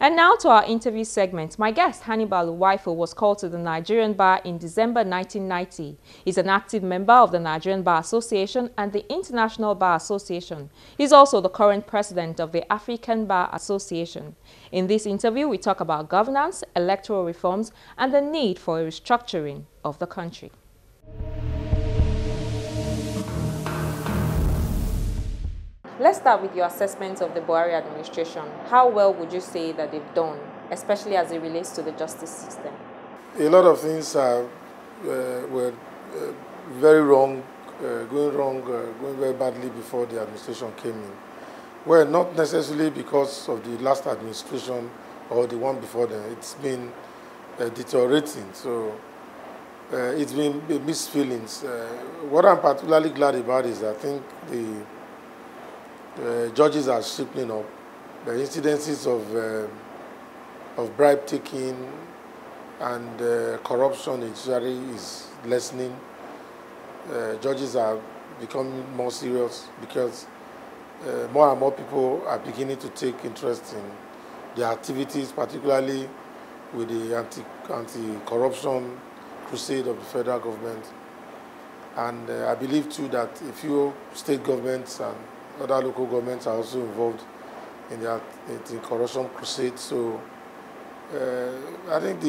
And now to our interview segment. My guest, Hannibal Uwaifo, was called to the Nigerian Bar in December 1990. He's an active member of the Nigerian Bar Association and the International Bar Association. He's also the current president of the African Bar Association. In this interview, we talk about governance, electoral reforms, and the need for a restructuring of the country. Let's start with your assessment of the Buhari administration. How well would you say that they've done, especially as it relates to the justice system? A lot of things were very wrong, going very badly before the administration came in. Well, not necessarily because of the last administration or the one before them. It's been deteriorating, so it's been mixed feelings. What I'm particularly glad about is I think the judges are shaping up. The incidences of bribe taking and corruption in judiciary is lessening. Judges are becoming more serious because more and more people are beginning to take interest in their activities, particularly with the anti-corruption crusade of the federal government. And I believe too that a few state governments and other local governments are also involved in the anti-corruption crusade. So I think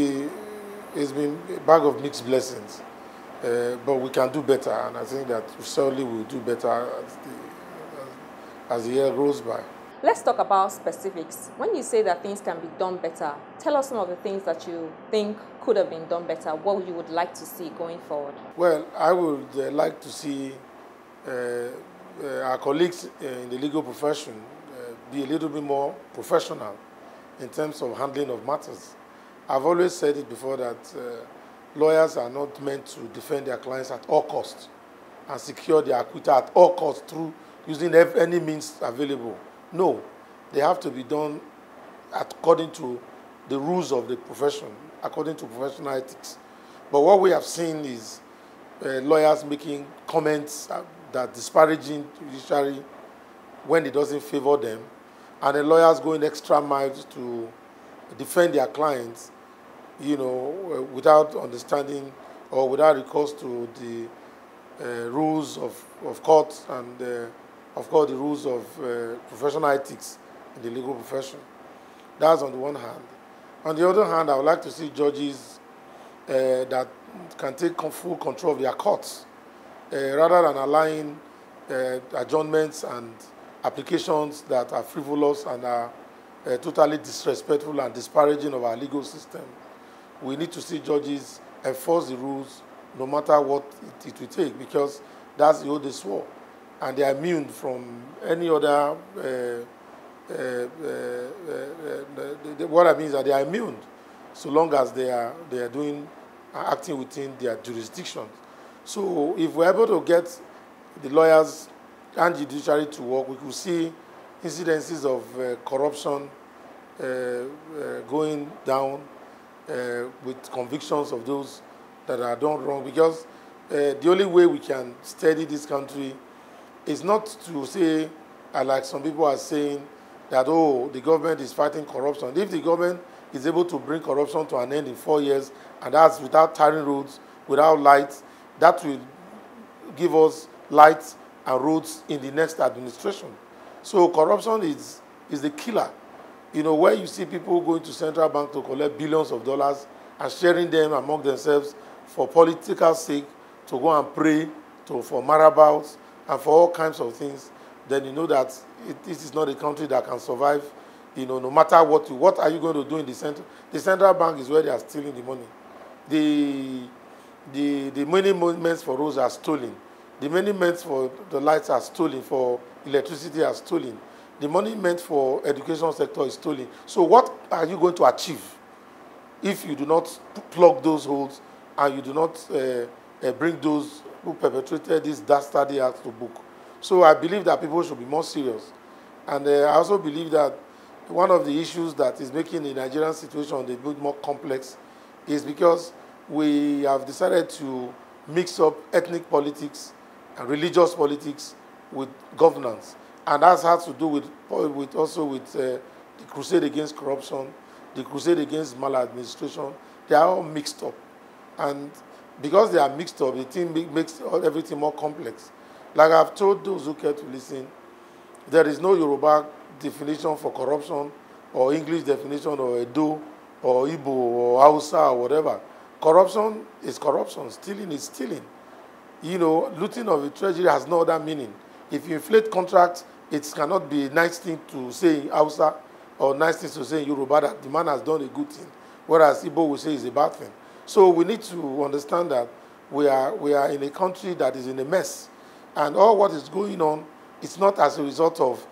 it's been a bag of mixed blessings, but we can do better, and I think that certainly we'll do better as the year goes by. Let's talk about specifics. When you say that things can be done better, tell us some of the things that you think could have been done better, what you would like to see going forward. Well, I would like to see our colleagues in the legal profession be a little bit more professional in terms of handling of matters. I've always said it before that lawyers are not meant to defend their clients at all costs and secure their acquittal at all costs through using any means available. No, they have to be done according to the rules of the profession, according to professional ethics. But what we have seen is lawyers making comments that disparaging judiciary when it doesn't favor them, and the lawyers going extra miles to defend their clients, you know, without understanding or without recourse to the rules of court and, of course, the rules of professional ethics in the legal profession. That's on the one hand. On the other hand, I would like to see judges that can take full control of their courts, rather than allowing adjournments and applications that are frivolous and are totally disrespectful and disparaging of our legal system. We need to see judges enforce the rules no matter what it will take, because that's the old they swore. And they are immune from any other, what I mean is that they are immune so long as they are acting within their jurisdictions. So if we're able to get the lawyers and judiciary to work, we could see incidences of corruption going down with convictions of those that are done wrong. Because the only way we can steady this country is not to say, like some people are saying, that, oh, the government is fighting corruption. If the government is able to bring corruption to an end in 4 years, and that's without tarring roads, without lights, that will give us lights and roads in the next administration. So corruption is the killer. You know, where you see people going to central bank to collect billions of dollars and sharing them among themselves for political sake, to go and pray for marabouts and for all kinds of things, then you know that this is not a country that can survive, you know, no matter what are you going to do in the center. The central bank is where they are stealing the money. The money meant for roads are stolen. The money meant for the lights are stolen, for electricity are stolen. The money meant for education sector is stolen. So what are you going to achieve if you do not plug those holes and you do not bring those who perpetrated this dastardly act to book? So I believe that people should be more serious. And I also believe that one of the issues that is making the Nigerian situation a bit more complex is because we have decided to mix up ethnic politics and religious politics with governance. And that has to do with the crusade against corruption the crusade against maladministration, they are all mixed up. And because they are mixed up, the thing makes everything more complex. Like I've told those who care to listen, there is no Yoruba definition for corruption or English definition or Edo or Igbo or Hausa or whatever. Corruption is corruption. Stealing is stealing. You know, looting of the treasury has no other meaning. If you inflate contracts, it cannot be a nice thing to say in Hausa or nice thing to say in Yoruba that the man has done a good thing, whereas Igbo will say it's a bad thing. So we need to understand that we are in a country that is in a mess. And all what is going on, it's not as a result of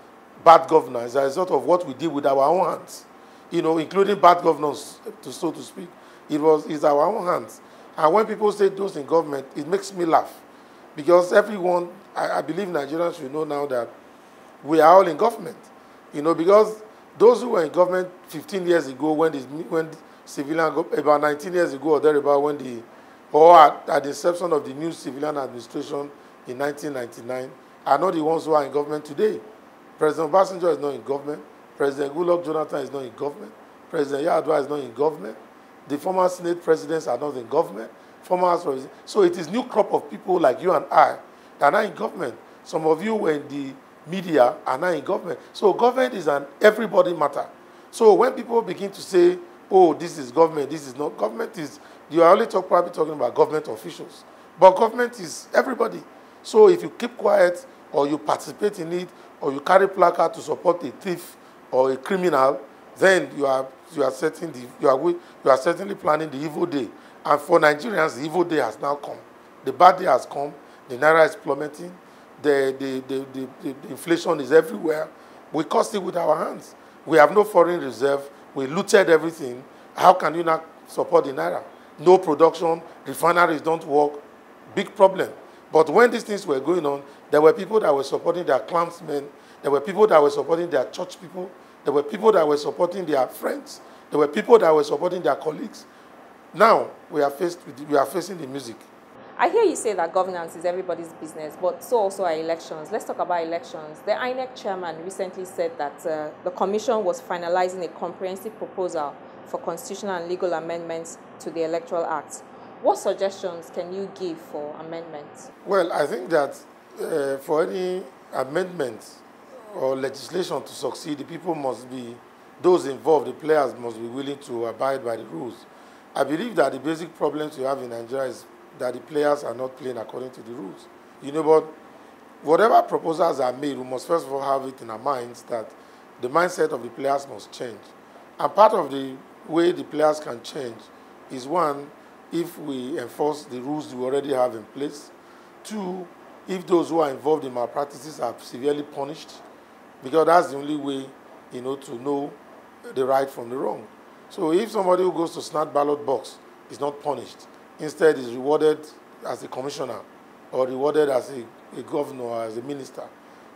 bad governance, it's a result of what we did with our own hands, you know, including bad governance, so to speak. It's our own hands. And when people say those in government, it makes me laugh. Because everyone, I believe Nigerians should know now that we are all in government. You know, because those who were in government 15 years ago, when civilian, about 19 years ago or thereabout, or at the inception of the new civilian administration in 1999, are not the ones who are in government today. President Obasanjo is not in government. President Goodluck Jonathan is not in government. President Yar'Adua is not in government. The former Senate presidents are not in government. So it is new crop of people like you and I that are in government. Some of you were in the media are now in government. So government is an everybody matter. So when people begin to say, oh, this is government, this is not government, you are only probably talking about government officials. But government is everybody. So if you keep quiet or you participate in it or you carry placard to support a thief or a criminal, then you are certainly planning the evil day. And for Nigerians, the evil day has now come. The bad day has come. The naira is plummeting. The inflation is everywhere. We caused it with our hands. We have no foreign reserve. We looted everything. How can you not support the naira? No production. Refineries don't work. Big problem. But when these things were going on, there were people that were supporting their clansmen. There were people that were supporting their church people. There were people that were supporting their friends. There were people that were supporting their colleagues. Now, we are facing the music. I hear you say that governance is everybody's business, but so also are elections. Let's talk about elections. The INEC chairman recently said that the commission was finalizing a comprehensive proposal for constitutional and legal amendments to the Electoral Act. What suggestions can you give for amendments? Well, I think that for any amendment or legislation to succeed, the people must be, those involved, the players must be willing to abide by the rules. I believe that the basic problems we have in Nigeria is that the players are not playing according to the rules. You know, but whatever proposals are made, we must first of all have it in our minds that the mindset of the players must change. And part of the way the players can change is, one, if we enforce the rules we already have in place. Two, if those who are involved in malpractices are severely punished, because that's the only way, you know, to know the right from the wrong. So if somebody who goes to snatch ballot box is not punished, instead is rewarded as a commissioner or rewarded as a governor or as a minister,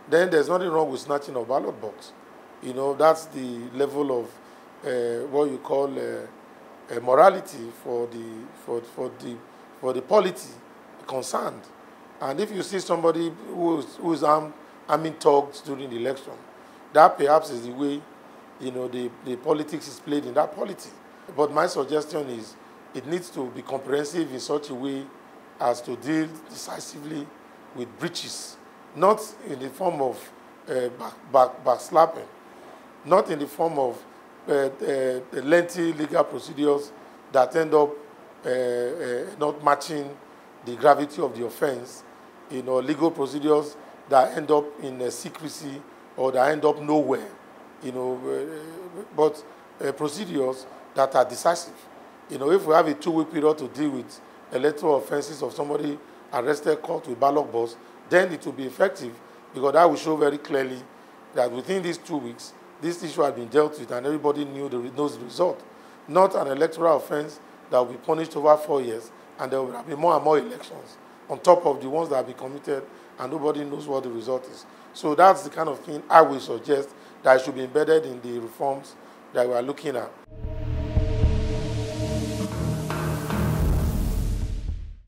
then there's nothing wrong with snatching a ballot box. You know, that's the level of what you call morality for the polity concerned. And if you see somebody who is arming thugs during the election, that perhaps is the way, you know, the politics is played in that polity. But my suggestion is it needs to be comprehensive in such a way as to deal decisively with breaches, not in the form of backslapping, not in the form of lengthy legal procedures that end up not matching the gravity of the offense, you know, legal procedures that end up in secrecy or that end up nowhere, you know, but procedures that are decisive. You know, if we have a 2-week period to deal with electoral offenses of somebody arrested, caught with ballot box, then it will be effective, because that will show very clearly that within these 2 weeks, this issue had been dealt with and everybody knows the result. Not an electoral offense that will be punished over 4 years, and there will be more and more elections on top of the ones that have been committed and nobody knows what the result is. So that's the kind of thing I will suggest that should be embedded in the reforms that we are looking at.